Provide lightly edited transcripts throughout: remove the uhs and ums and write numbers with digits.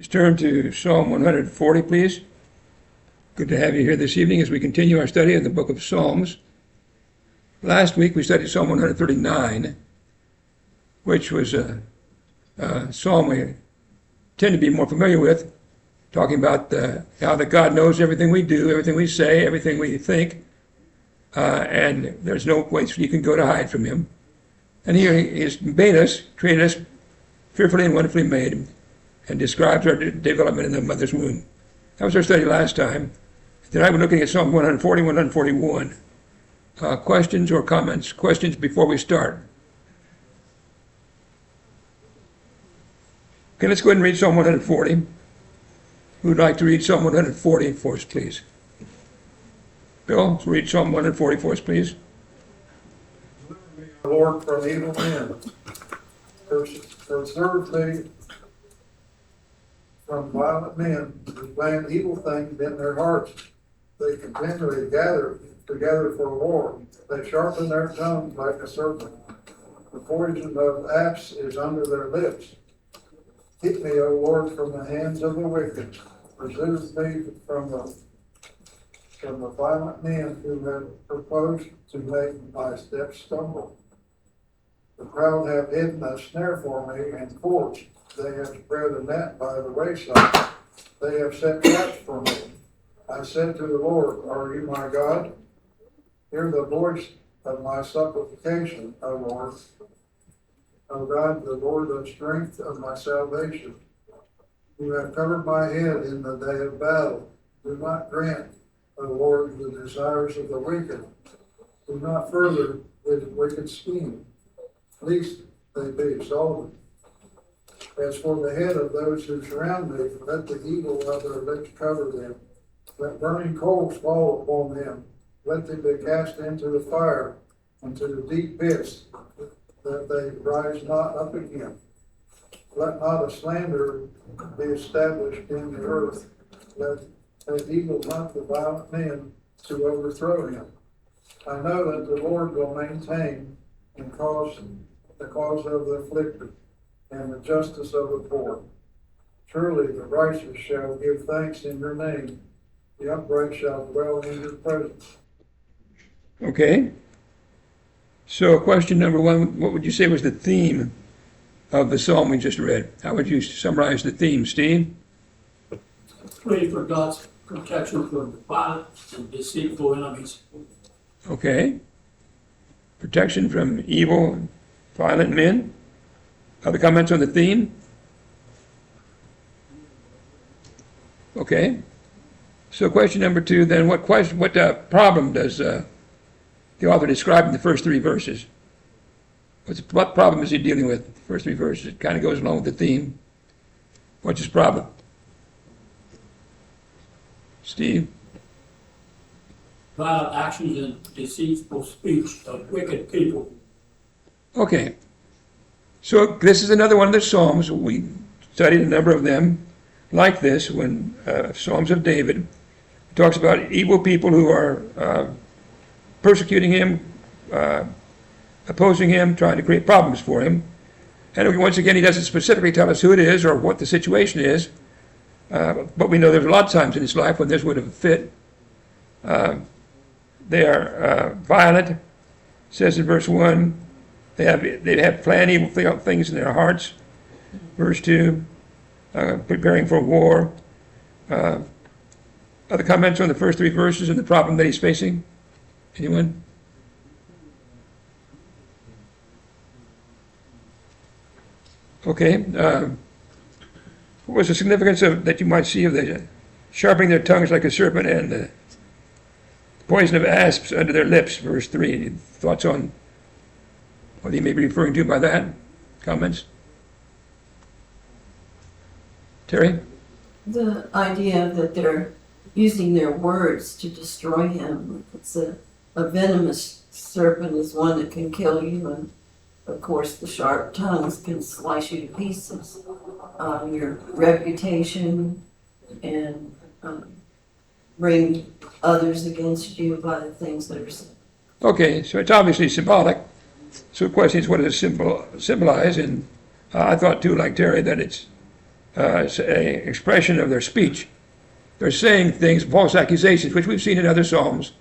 Please turn to Psalm 140, please. Good to have you here this evening as we continue our study of the book of Psalms. Last week we studied Psalm 139, which was a psalm we tend to be more familiar with, talking about how that God knows everything we do, everything we say, everything we think, and there's no place you can go to hide from him. And here he has made us, created us fearfully and wonderfully made, and describes our development in the mother's womb. That was our study last time. Tonight we're looking at Psalm 140, 141. Questions or comments? Questions before we start? Okay, let's go ahead and read Psalm 140. Who would like to read Psalm 140 for us, please? Bill, read Psalm 140 for us, please. Deliver me, O Lord, from evil men. Preserve me from violent men who plan evil things in their hearts. They continually gather together for war. They sharpen their tongues like a serpent. The poison of asps is under their lips. Keep me, O Lord, from the hands of the wicked. Preserve me from the violent men who have proposed to make my steps stumble. The proud have hidden a snare for me and cords. They have spread a net by the wayside. They have set traps for me. I said to the Lord, "Are you my God? Hear the voice of my supplication, O Lord. O God, the Lord, the strength of my salvation. You have covered my head in the day of battle. Do not grant, O Lord, the desires of the wicked. Do not further his wicked scheme, lest they be exalted. As for the head of those who surround me, let the evil of their lips cover them. Let burning coals fall upon them. Let them be cast into the fire, into the deep pits, that they rise not up again. Let not a slander be established in the earth. Let evil hunt the violent men to overthrow him. I know that the Lord will maintain the cause of the afflicted, and the justice of the poor. Surely the righteous shall give thanks in your name. The upright shall dwell in your presence. Okay. So question number one, what would you say was the theme of the psalm we just read? How would you summarize the theme, Steve? Pray for God's protection from violent and deceitful enemies. Okay. Protection from evil and violent men. Other comments on the theme? Okay. So question number two, then, what problem does the author describe in the first three verses? What problem is he dealing with? The first three verses, it kind of goes along with the theme. What's his problem? Steve? Violent actions and deceitful speech of wicked people. Okay. So this is another one of the Psalms. We studied a number of them like this when Psalms of David. It talks about evil people who are persecuting him, opposing him, trying to create problems for him. And once again, he doesn't specifically tell us who it is or what the situation is, but we know there's a lot of times in his life when this would have fit. They are violent. It says in verse 1, they have planned evil things in their hearts. Verse 2, preparing for war. Other comments on the first three verses and the problem that he's facing? Anyone? Okay. What was the significance that you might see of the sharpening their tongues like a serpent and the poison of asps under their lips? Verse 3. Any thoughts on what he may be referring to by that? Comments? Terry? The idea that they're using their words to destroy him. It's a venomous serpent is one that can kill you, and of course the sharp tongues can slice you to pieces. Your reputation and bring others against you by the things that are said. Okay, so it's obviously symbolic. So the question is, what does it symbolize? And I thought too, like Terry, that it's it's an expression of their speech. They're saying things, false accusations, which we've seen in other Psalms,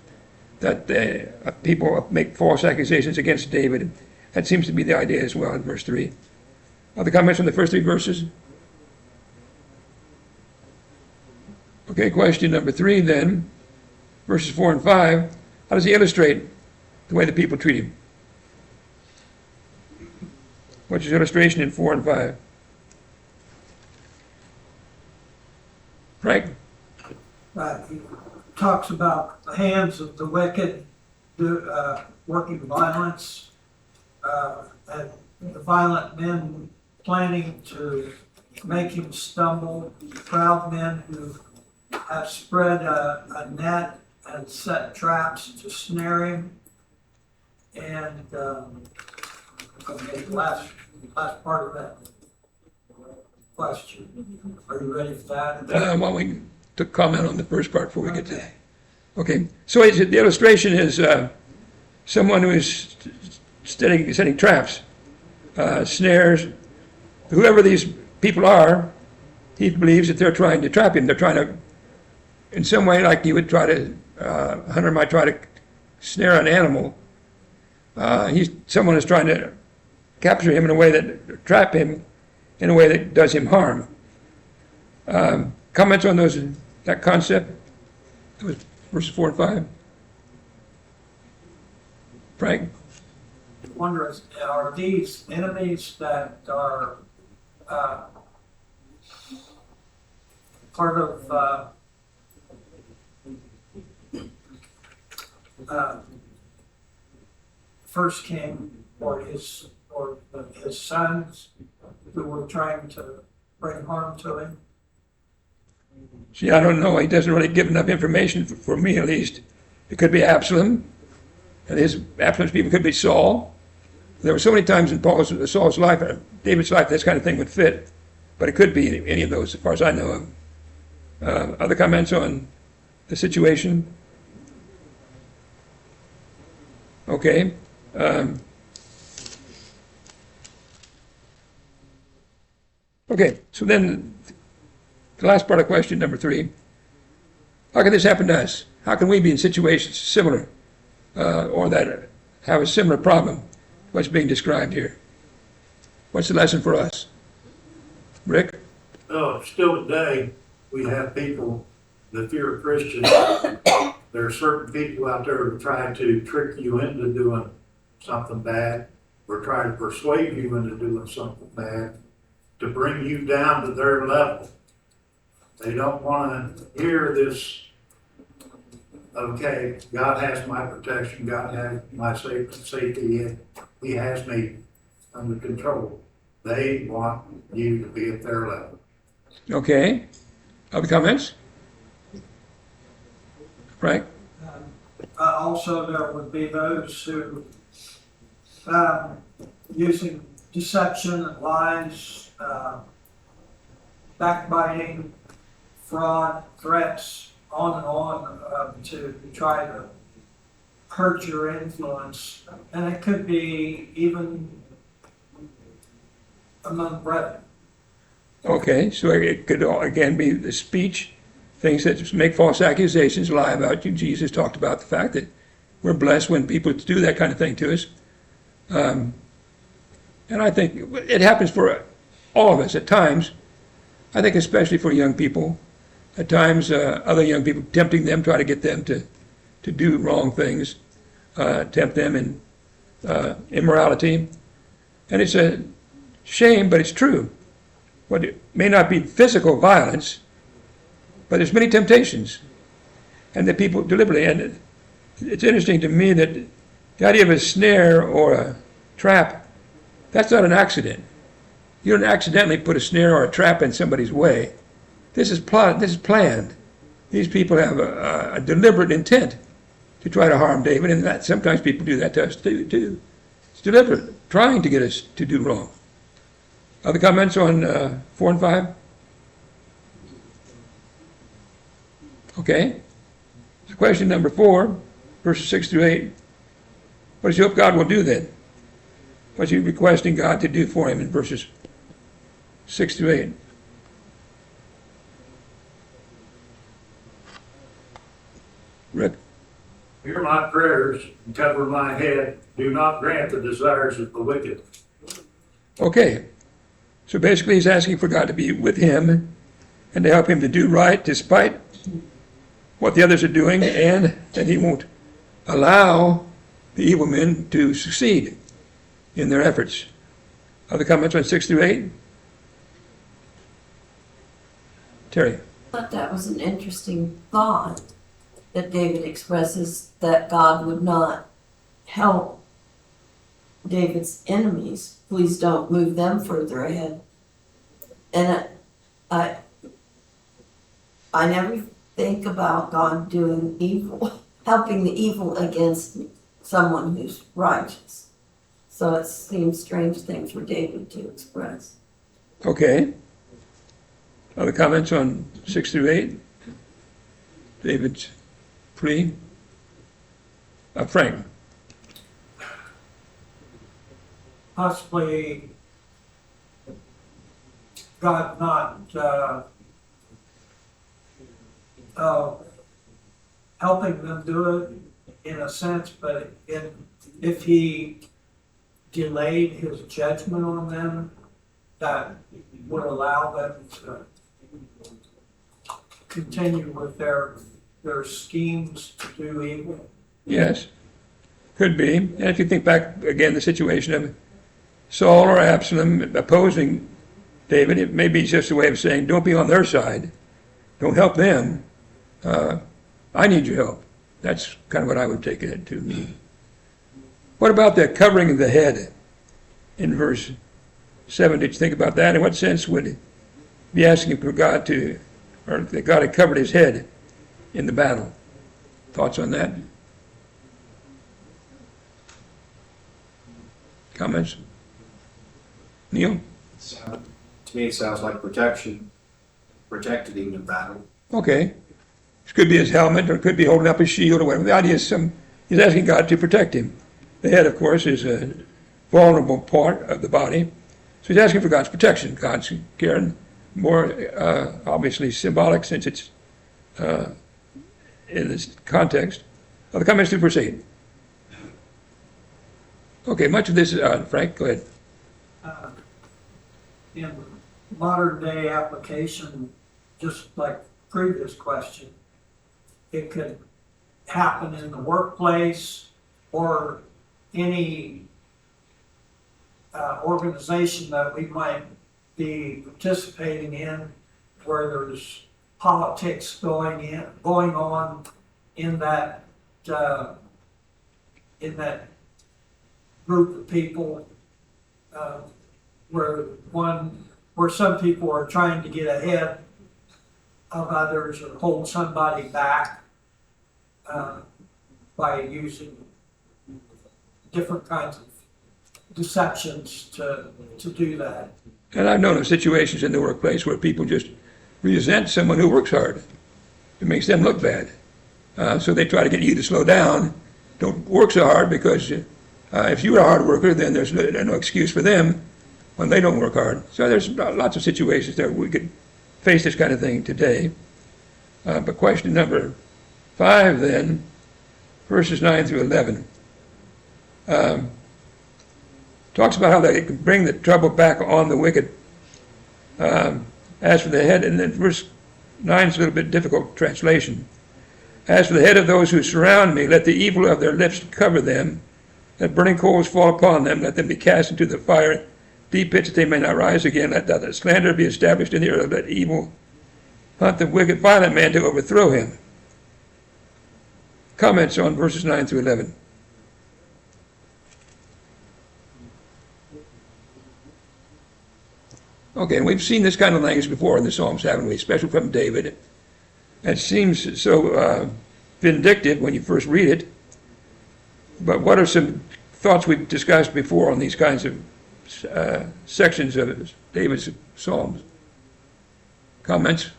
that people make false accusations against David. That seems to be the idea as well in verse 3. Other comments on the first 3 verses? Okay, question number 3 then, verses 4 and 5. How does he illustrate the way the people treat him? What's his illustration in 4 and 5? Frank? He talks about the hands of the wicked working violence, and the violent men planning to make him stumble, proud men who have spread a net and set traps to snare him. And okay, last part of that question. Are you ready for that? Well, we to comment on the first part before we get to that. Okay, so the illustration is someone who is setting traps, snares. Whoever these people are, he believes that they're trying to trap him. They're trying to, in some way, like you would try to, a hunter might try to snare an animal. Someone is trying to capture him in a way that, trap him in a way that does him harm. Comments on that concept? That was verses 4 and 5. Frank? I wonder, are these enemies that are part of First King or his sons who were trying to bring harm to him? See, I don't know. He doesn't really give enough information for me, at least. It could be Absalom, and Absalom's people could be Saul. There were so many times in Saul's life, David's life, this kind of thing would fit, but it could be any of those, as far as I know of. Other comments on the situation? Okay. Okay, so then the last part of question number 3. How can this happen to us? How can we be in situations similar or that have a similar problem to what's being described here? What's the lesson for us? Rick? Oh, still today, we have people, if you're a Christian, there are certain people out there who try to trick you into doing something bad or try to persuade you into doing something bad to bring you down to their level. They don't want to hear this, okay, God has my protection, God has my safety, He has me under control. They want you to be at their level. Okay. Other comments? Frank? Also, there would be those who, using deception and lies, backbiting, fraud, threats, on and on, to try to hurt your influence. And it could be even among brethren. Okay, so it could again be the speech, things that make false accusations, lie about you. Jesus talked about the fact that we're blessed when people do that kind of thing to us. And I think it happens for all of us at times. I think especially for young people. At times, other young people tempting them, try to get them to do wrong things, tempt them in immorality. And it's a shame, but it's true. What it may not be physical violence, but there's many temptations, and that people deliberately. And it's interesting to me that the idea of a snare or a trap, that's not an accident. You don't accidentally put a snare or a trap in somebody's way. This is planned. These people have a deliberate intent to try to harm David, and that sometimes people do that to us too. It's deliberate, trying to get us to do wrong. Other comments on 4 and 5? Okay. So question number 4, verses 6 through 8. What does he hope God will do then? What's he requesting God to do for him in verses 6 through 8? Hear my prayers and cover my head. Do not grant the desires of the wicked. Okay, so basically he's asking for God to be with him and to help him to do right despite what the others are doing, and that he won't allow the evil men to succeed in their efforts. Other comments on 6 through 8? Terry? I thought that was an interesting thought that David expresses, that God would not help David's enemies. Please don't move them further ahead. And I never think about God doing evil, helping the evil against someone who's righteous. So it seems a strange thing for David to express. Okay. Other comments on 6 through 8? David's plea? Frank? Possibly God not helping them do it in a sense, but if he delayed his judgment on them, that would allow them to continue with their schemes to do evil. Yes. Could be. And if you think back again, the situation of Saul or Absalom opposing David, it may be just a way of saying, don't be on their side. Don't help them. I need your help. That's kind of what I would take it to mean. What about the covering of the head in verse 7? Did you think about that? In what sense would it be asking for God to, or that God had covered his head in the battle? Thoughts on that? Comments? Neil? To me, it sounds like protection, protected him in battle. Okay. This could be his helmet, or it could be holding up his shield, or whatever. The idea is he's asking God to protect him. The head, of course, is a vulnerable part of the body. So he's asking for God's protection, God's care, more obviously symbolic since it's in this context. Other comments to verse 8? Okay, much of this is, Frank, go ahead. In modern day application, just like previous question, it could happen in the workplace or any organization that we might be participating in where there's politics going on in that group of people, where some people are trying to get ahead of others or hold somebody back by using different kinds of deceptions to do that. And I've known of situations in the workplace where people just resent someone who works hard. It makes them look bad. So they try to get you to slow down. Don't work so hard, because if you're a hard worker, then there's no excuse for them when they don't work hard. So there's lots of situations that we could face this kind of thing today. But question number 5 then, verses 9 through 11. Talks about how they can bring the trouble back on the wicked. As for the head, and then verse 9 is a little bit difficult translation. As for the head of those who surround me, let the evil of their lips cover them. Let burning coals fall upon them. Let them be cast into the fire, deep pits, that they may not rise again. Let the slander be established in the earth. Let evil hunt the wicked, violent man to overthrow him. Comments on verses 9 through 11. Okay, and we've seen this kind of language before in the Psalms, haven't we? Especially from David. It seems so vindictive when you first read it. But what are some thoughts we've discussed before on these kinds of sections of David's Psalms? Comments?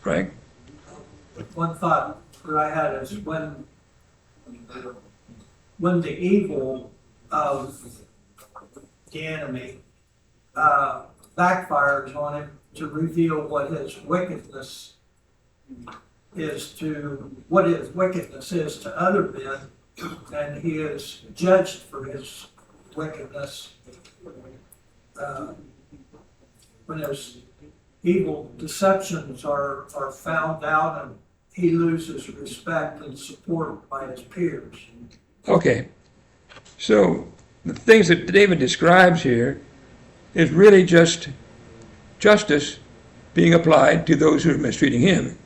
Frank? One thought that I had is when the evil of the enemy backfires on him to reveal what his wickedness is to what his wickedness is to other men, and he is judged for his wickedness. When his evil deceptions are found out, and he loses respect and support by his peers. Okay. So the things that David describes here is really just justice being applied to those who are mistreating him.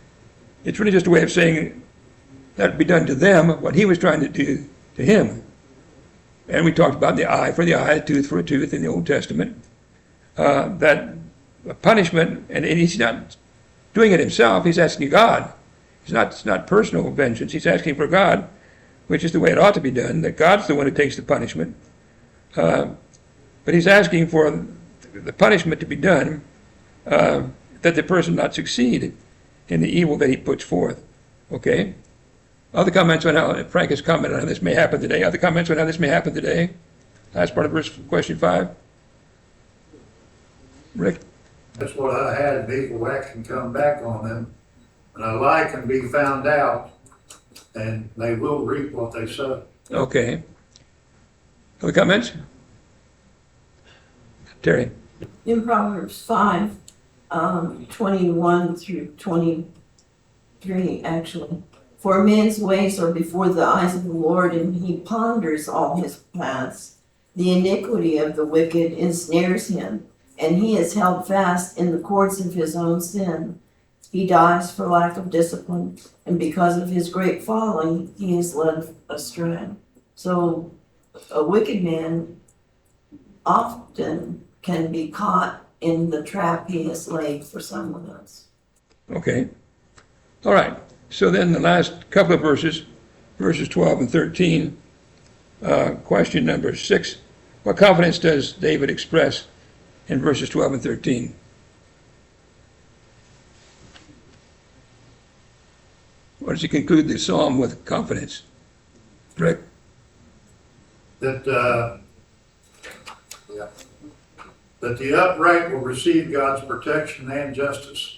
It's really just a way of saying that would be done to them what he was trying to do to him. And we talked about the eye for the eye, a tooth for a tooth in the Old Testament. That punishment, and he's not doing it himself, he's asking God. It's not personal vengeance, he's asking for God, which is the way it ought to be done, that God's the one who takes the punishment. But he's asking for the punishment to be done, that the person not succeed in the evil that he puts forth. Okay? Other comments on how Frank has commented on how this may happen today. Other comments on how this may happen today? Last part of question 5. Rick? That's what I had, people that can come back on them. And a lie can be found out, and they will reap what they sow. Okay. Other comments? Terry? In Proverbs 5, 21 through 23, actually. For man's ways are before the eyes of the Lord, and he ponders all his paths. The iniquity of the wicked ensnares him, and he is held fast in the cords of his own sin. He dies for lack of discipline, and because of his great folly, he is led astray. So a wicked man often can be caught in the trap he has laid for someone else. Okay. All right. So then the last couple of verses 12 and 13, question number 6. What confidence does David express in verses 12 and 13? Or does he conclude the psalm with confidence? Rick? That the upright will receive God's protection and justice.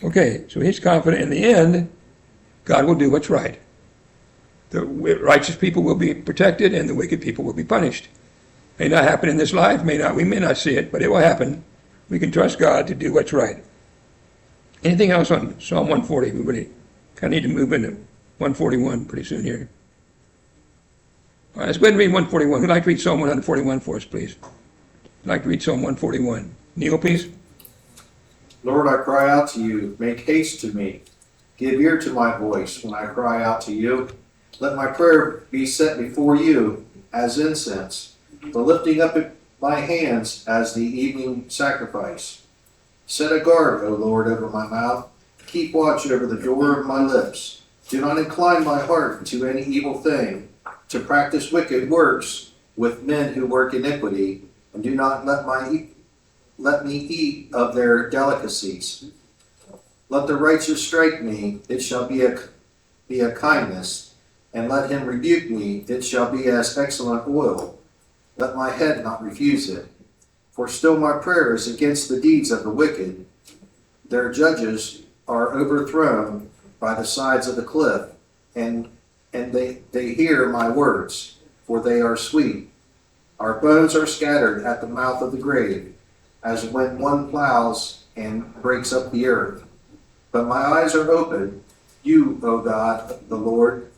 Okay, so he's confident in the end, God will do what's right. The righteous people will be protected and the wicked people will be punished. May not happen in this life, we may not see it, but it will happen. We can trust God to do what's right. Anything else on Psalm 140? We really kind of need to move into 141 pretty soon here. All right, let's go ahead and read 141. Who'd like to read Psalm 141 for us, please? I'd like to read Psalm 141. Neil, please. Lord, I cry out to you. Make haste to me. Give ear to my voice when I cry out to you. Let my prayer be set before you as incense, the lifting up of my hands as the evening sacrifice. Set a guard, O Lord, over my mouth. Keep watch over the door of my lips. Do not incline my heart to any evil thing, to practice wicked works with men who work iniquity, and do not let me eat of their delicacies. Let the righteous strike me, it shall be a kindness, and let him rebuke me, it shall be as excellent oil. Let my head not refuse it. For still my prayer is against the deeds of the wicked. Their judges are overthrown by the sides of the cliff, and they hear my words, for they are sweet. Our bones are scattered at the mouth of the grave, as when one plows and breaks up the earth. But my eyes are open, you, O God, the Lord,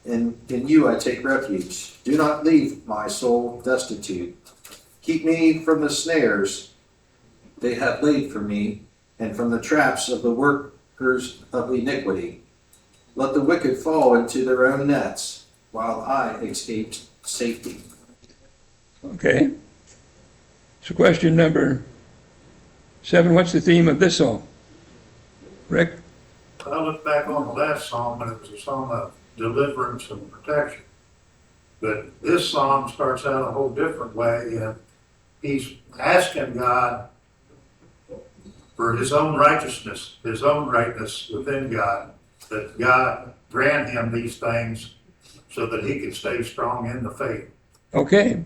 and in you I take refuge. Do not leave my soul destitute. Keep me from the snares they have laid for me, and from the traps of the workers of iniquity. Let the wicked fall into their own nets, while I escape safety. Okay. So question number 7, what's the theme of this psalm? Rick? I look back on the last psalm, and it was a psalm of deliverance and protection. But this psalm starts out a whole different way, and he's asking God for his own righteousness, his own rightness within God, that God grant him these things so that he can stay strong in the faith. Okay.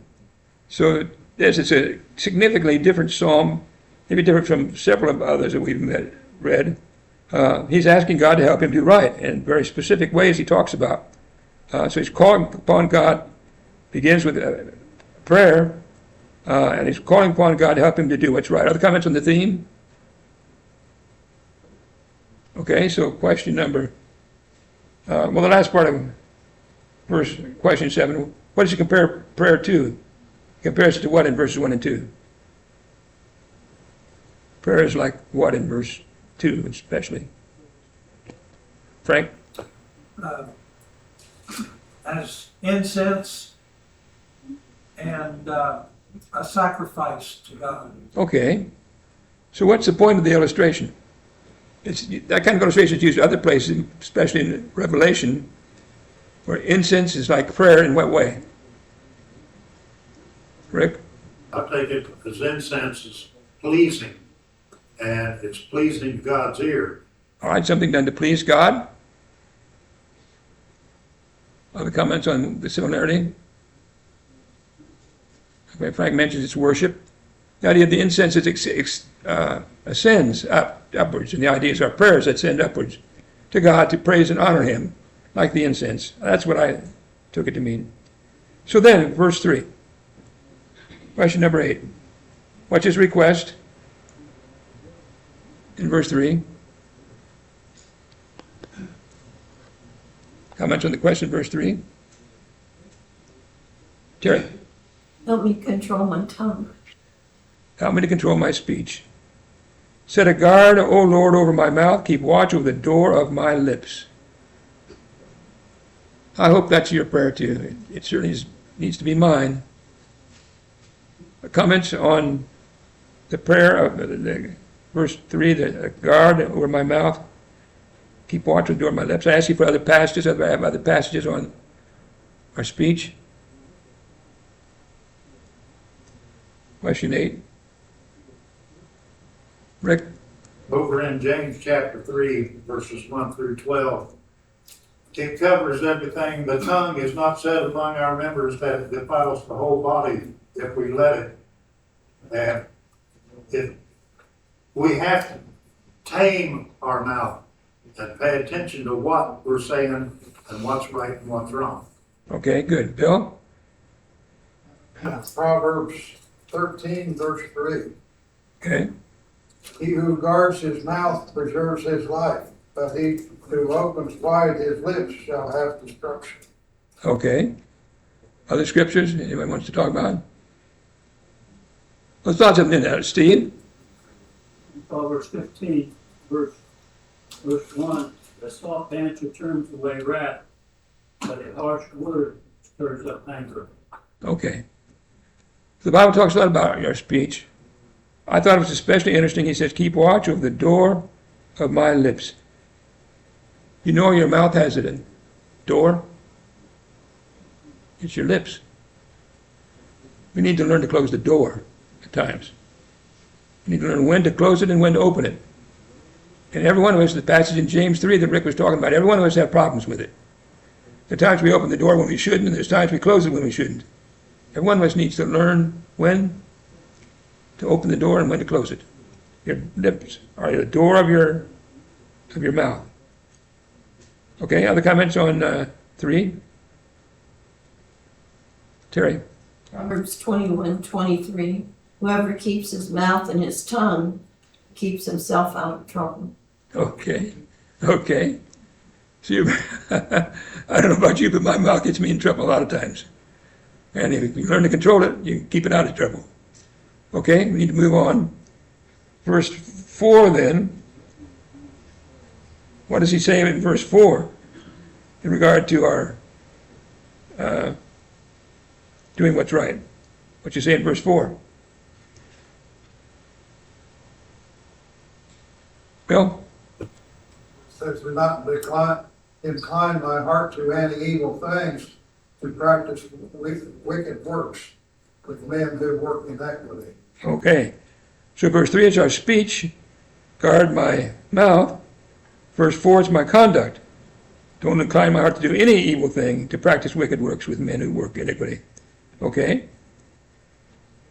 So this is a significantly different psalm, maybe different from several of others that we've read. He's asking God to help him do right in very specific ways he talks about. So he's calling upon God, begins with prayer, and he's calling upon God to help him to do what's right. Other comments on the theme? Okay, so question number, the last part of question 7, what does he compare prayer to? He compares it to what in verses 1 and 2? Prayer is like what in verse 2 especially? Frank? As incense and a sacrifice to God. Okay. So what's the point of the illustration? That kind of illustration is used other places, especially in Revelation, where incense is like prayer in what way? Rick? I take it as incense is pleasing, and it's pleasing to God's ear. All right, something done to please God. Other comments on the similarity? Okay, Frank mentions it's worship. The idea of the incense is ascends upwards, and the idea is our prayers that ascend upwards to God to praise and honor Him, like the incense. That's what I took it to mean. So then, verse 3, question number 8. What's his request in verse 3? Comments on the question, verse 3? Terry? Help me control my tongue. Help me to control my speech. Set a guard, O Lord, over my mouth. Keep watch over the door of my lips. I hope that's your prayer too. It certainly needs to be mine. Comments on the prayer of the verse 3, the guard over my mouth. Keep watch over the door of my lips. I ask you for other passages. I have other passages on our speech. Question 8. Rick? Over in James chapter 3, verses 1 through 12, it covers everything. The tongue is not said among our members that it defiles the whole body if we let it. And we have to tame our mouth and pay attention to what we're saying and what's right and what's wrong. Okay, good. Bill? Proverbs 13, verse 3. Okay. He who guards his mouth preserves his life, but he who opens wide his lips shall have destruction. Okay. Other scriptures anyone wants to talk about? Let's thought something in there. Steve? Proverbs 15, verse 1, the soft answer turns away wrath, but a harsh word stirs up anger. Okay. The Bible talks a lot about our speech. I thought it was especially interesting. He says, keep watch over the door of my lips. You know your mouth has a door? It's your lips. We need to learn to close the door at times. We need to learn when to close it and when to open it. And every one of us, the passage in James 3 that Rick was talking about, every one of us have problems with it. There are times we open the door when we shouldn't, and there's times we close it when we shouldn't. Every one of us needs to learn when to open the door and when to close it. Your lips are the door of your mouth. Okay, other comments on 3? Terry? Proverbs 21:23. Whoever keeps his mouth and his tongue keeps himself out of trouble. Okay. So I don't know about you, but my mouth gets me in trouble a lot of times. And if you learn to control it, you keep it out of trouble. Okay, we need to move on. Verse 4 then. What does he say in verse 4 in regard to our doing what's right? What you say in verse 4? Bill? It says, do not incline my heart to any evil things, to practice wicked works with men who work inequity. Okay. So verse 3 is our speech. Guard my mouth. Verse 4 is my conduct. Don't incline my heart to do any evil thing, to practice wicked works with men who work iniquity. Okay?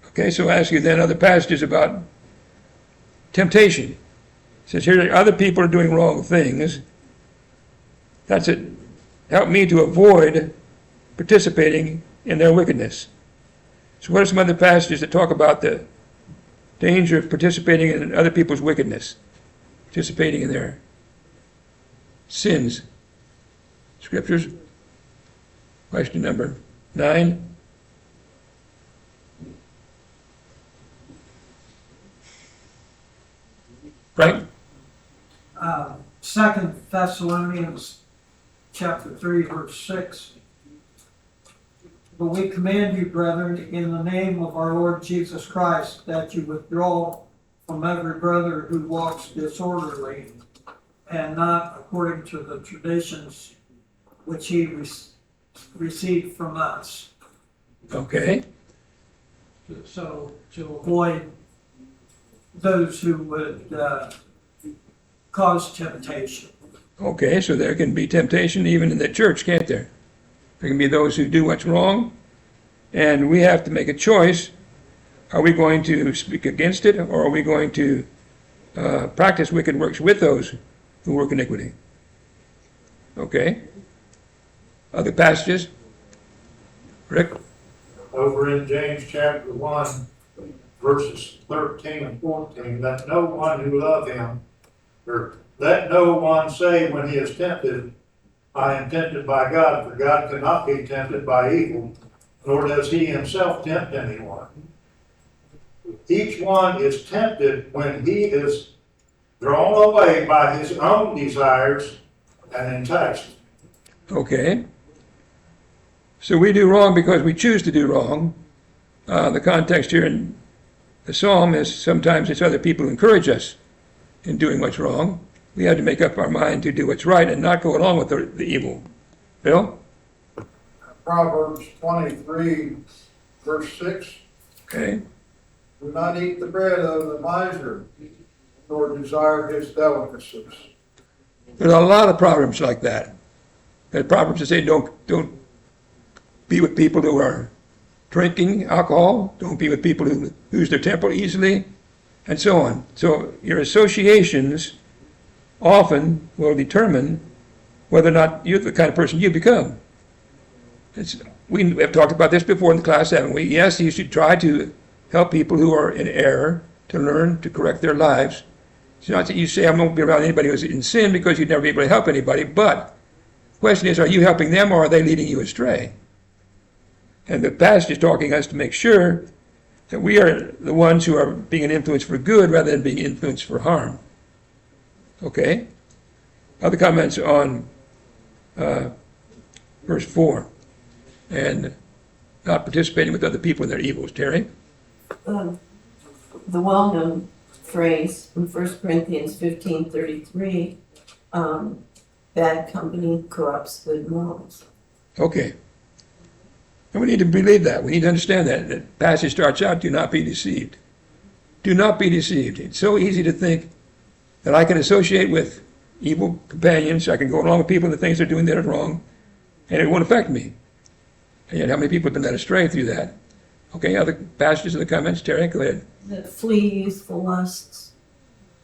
Okay, so I ask you then other passages about temptation. says here, other people are doing wrong things. That's it. Help me to avoid participating in their wickedness. So what are some other passages that talk about the danger of participating in other people's wickedness? Participating in their sins. Scriptures. Question number 9. Frank? 2 Thessalonians chapter 3, verse 6. But we command you, brethren, in the name of our Lord Jesus Christ, that you withdraw from every brother who walks disorderly and not according to the traditions which he received from us. Okay. So to avoid those who would cause temptation. Okay, so there can be temptation even in the church, can't there? There can be those who do what's wrong, and we have to make a choice. Are we going to speak against it, or are we going to practice wicked works with those who work iniquity? Okay. Other passages? Rick? Over in James chapter 1, verses 13 and 14, let no one who love him, or let no one say when he is tempted, I am tempted by God, for God cannot be tempted by evil, nor does he himself tempt anyone. Each one is tempted when he is drawn away by his own desires and enticed. Okay. So we do wrong because we choose to do wrong. The context here in the psalm is sometimes it's other people who encourage us in doing what's wrong. We have to make up our mind to do what's right and not go along with the evil. Bill? Proverbs 23, verse 6. Okay. Do not eat the bread of the miser, nor desire his delicacies. There's a lot of proverbs like that. There's proverbs that say don't be with people who are drinking alcohol, don't be with people who lose their temper easily, and so on. So your associations often will determine whether or not you're the kind of person you become. We have talked about this before in the class, haven't we? Yes, you should try to help people who are in error to learn to correct their lives. It's not that you say I won't be around anybody who's in sin because you'd never be able to help anybody, but the question is, are you helping them or are they leading you astray? And the passage is talking us to make sure that we are the ones who are being an influence for good rather than being influenced for harm. Okay? Other comments on verse 4 and not participating with other people in their evils. Terry? The well-known phrase in 1 Corinthians 15:33, bad company corrupts good morals. Okay. And we need to believe that. We need to understand that. The passage starts out, do not be deceived. Do not be deceived. It's so easy to think that I can associate with evil companions, I can go along with people and the things they're doing that are wrong, and it won't affect me. And yet how many people have been led astray through that? Okay, other passages in the comments? Terry, go ahead. That flee youthful lusts,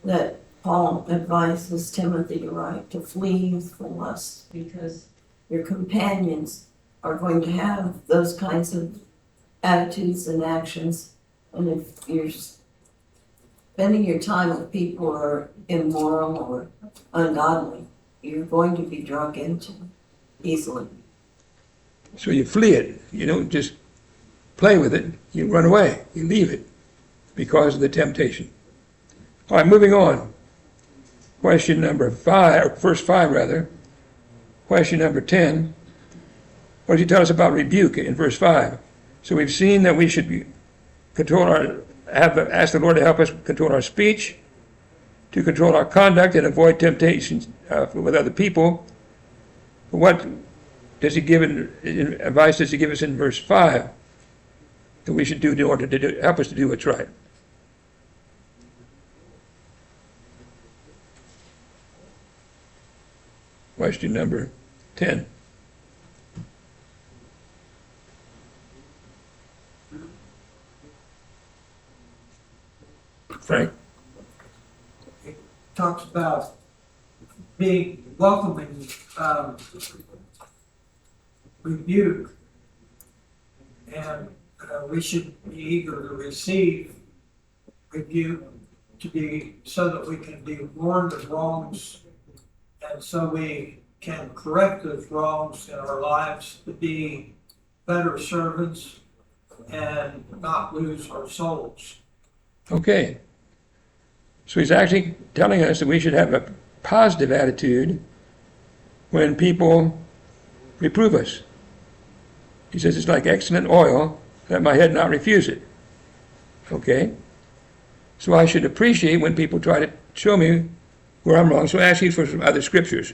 that Paul advises Timothy to write, to flee youthful lusts, because your companions are going to have those kinds of attitudes and actions. And if you're spending your time with people who are immoral or ungodly, you're going to be drunk into easily. So you flee it. You don't just play with it. You run away. You leave it because of the temptation. All right, moving on. Question number 5, or verse 5 rather. Question number 10. What does he tell us about rebuke in verse 5? So we've seen that we should ask the Lord to help us control our speech, to control our conduct and avoid temptations with other people. But what does he give in advice does he give us in verse 5 that we should do in order to help us to do what's right? Question number 10. Frank? talks about being welcoming rebuke, and we should be eager to receive rebuke so that we can be warned of wrongs, and so we can correct those wrongs in our lives to be better servants and not lose our souls. Okay. So he's actually telling us that we should have a positive attitude when people reprove us. He says it's like excellent oil, let my head not refuse it. Okay? So I should appreciate when people try to show me where I'm wrong. So I ask you for some other scriptures.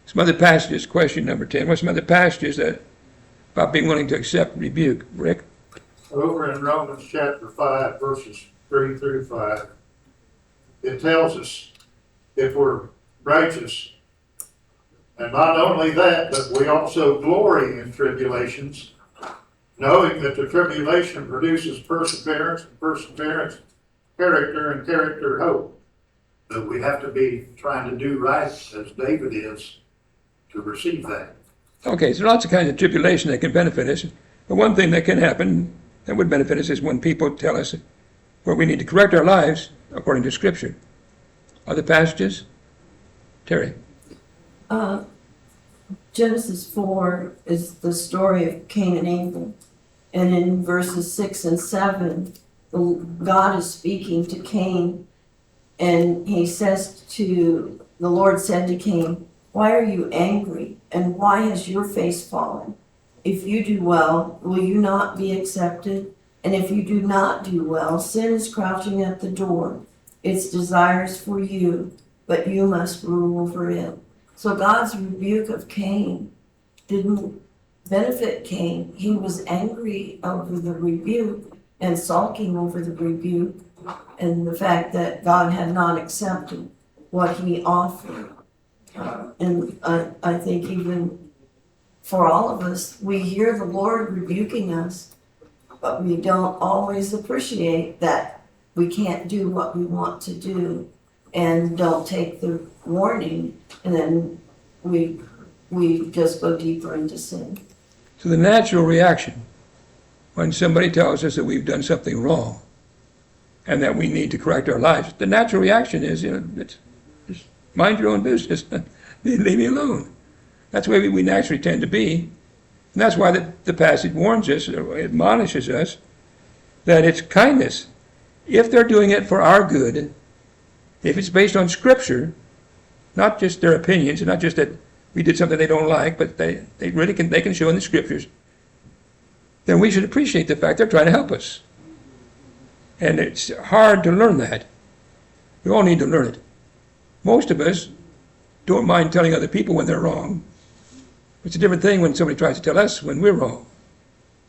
Some other passages, question number 10. What's some other passages about being willing to accept rebuke? Rick? Over in Romans chapter 5, verses 3 through 5, it tells us if we're righteous, and not only that, but we also glory in tribulations, knowing that the tribulation produces perseverance, and perseverance, character, and character, hope. But we have to be trying to do right, as David is, to receive that. Okay, so lots of kinds of tribulation that can benefit us. But one thing that can happen that would benefit us is when people tell us where we need to correct our lives according to Scripture. Other passages? Terry? Genesis 4 is the story of Cain and Abel. And in verses 6 and 7, God is speaking to Cain, and the Lord said to Cain, "Why are you angry, and why has your face fallen? If you do well, will you not be accepted? And if you do not do well, sin is crouching at the door. Its desires for you, but you must rule over it." So God's rebuke of Cain didn't benefit Cain. He was angry over the rebuke and sulking over the rebuke and the fact that God had not accepted what he offered. And I think even for all of us, we hear the Lord rebuking us, but we don't always appreciate that we can't do what we want to do and don't take the warning, and then we just go deeper into sin. So the natural reaction when somebody tells us that we've done something wrong and that we need to correct our lives, the natural reaction is, just mind your own business. Leave me alone. That's the way we naturally tend to be. And that's why the passage warns us, or admonishes us, that it's kindness. If they're doing it for our good, if it's based on Scripture, not just their opinions, and not just that we did something they don't like, but they can show in the Scriptures, then we should appreciate the fact they're trying to help us. And it's hard to learn that. We all need to learn it. Most of us don't mind telling other people when they're wrong. It's a different thing when somebody tries to tell us when we're wrong.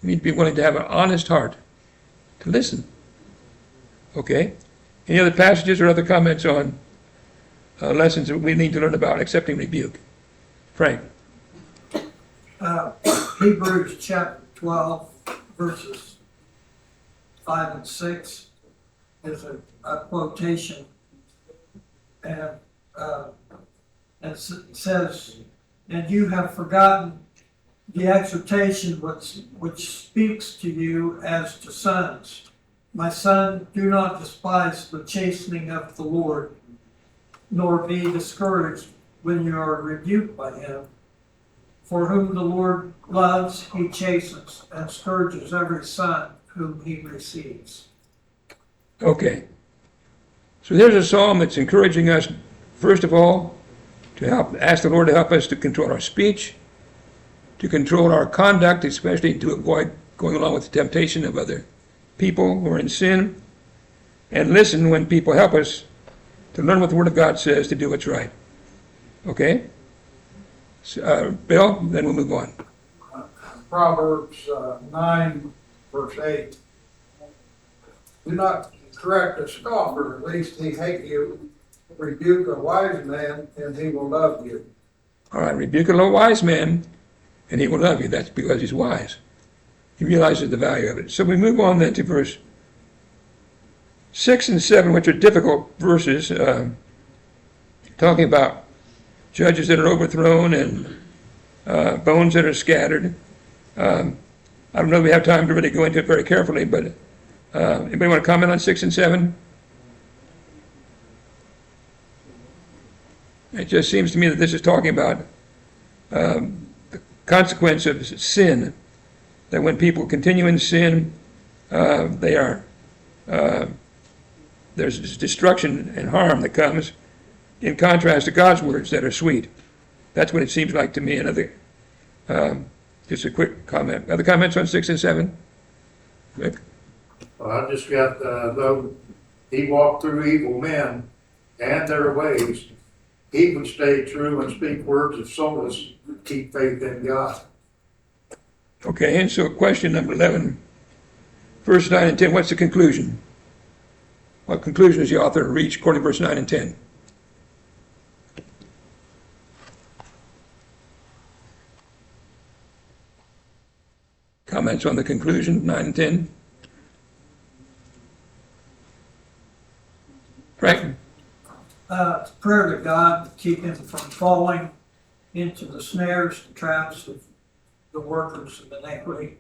We need to be willing to have an honest heart to listen. Okay? Any other passages or other comments on lessons that we need to learn about accepting rebuke? Frank? Hebrews chapter 12, verses 5 and 6 is a quotation, and it says, "And you have forgotten the exhortation which speaks to you as to sons. My son, do not despise the chastening of the Lord, nor be discouraged when you are rebuked by him. For whom the Lord loves, he chastens and scourges every son whom he receives." Okay. So there's a psalm that's encouraging us, first of all, to ask the Lord to help us to control our speech, to control our conduct, especially to avoid going along with the temptation of other people who are in sin, and listen when people help us to learn what the Word of God says to do what's right. Okay? So, Bill, then we'll move on. Proverbs 9, verse 8. Do not correct a scoffer, at least he hate you. Rebuke a wise man, and he will love you. All right, rebuke a wise man, and he will love you. That's because he's wise. He realizes the value of it. So we move on then to verse 6 and 7, which are difficult verses. talking about judges that are overthrown and bones that are scattered. I don't know if we have time to really go into it very carefully, but anybody want to comment on 6 and 7? It just seems to me that this is talking about the consequence of sin, that when people continue in sin, there's this destruction and harm that comes, in contrast to God's words that are sweet. That's what it seems like to me. Another, just a quick comment. Other comments on 6 and 7? Rick? Well, I just got, though he walked through evil men and their ways, he would stay true and speak words of solace, keep faith in God. Okay, and so question number 11, verse 9 and 10, what's the conclusion? What conclusion does the author reach according to verse 9 and 10? Comments on the conclusion, 9 and 10? Frank? It's a prayer to God to keep him from falling into the snares, the traps of the workers of iniquity.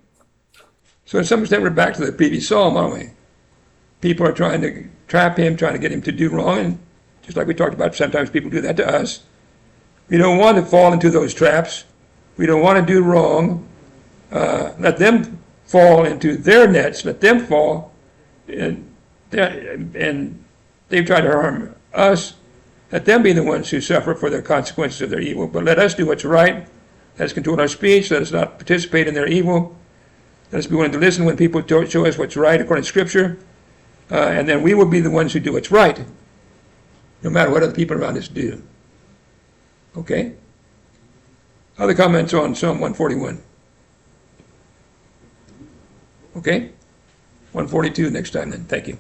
So in some extent, we're back to the previous psalm, aren't we? People are trying to trap him, trying to get him to do wrong, and just like we talked about, sometimes people do that to us. We don't want to fall into those traps. We don't want to do wrong. Let them fall into their nets. Let them fall, and they've tried to harm us. Let them be the ones who suffer for the consequences of their evil. But let us do what's right. Let us control our speech. Let us not participate in their evil. Let us be willing to listen when people show us what's right according to Scripture. And then we will be the ones who do what's right, no matter what other people around us do. Okay? Other comments on Psalm 141? Okay? 142 next time then. Thank you.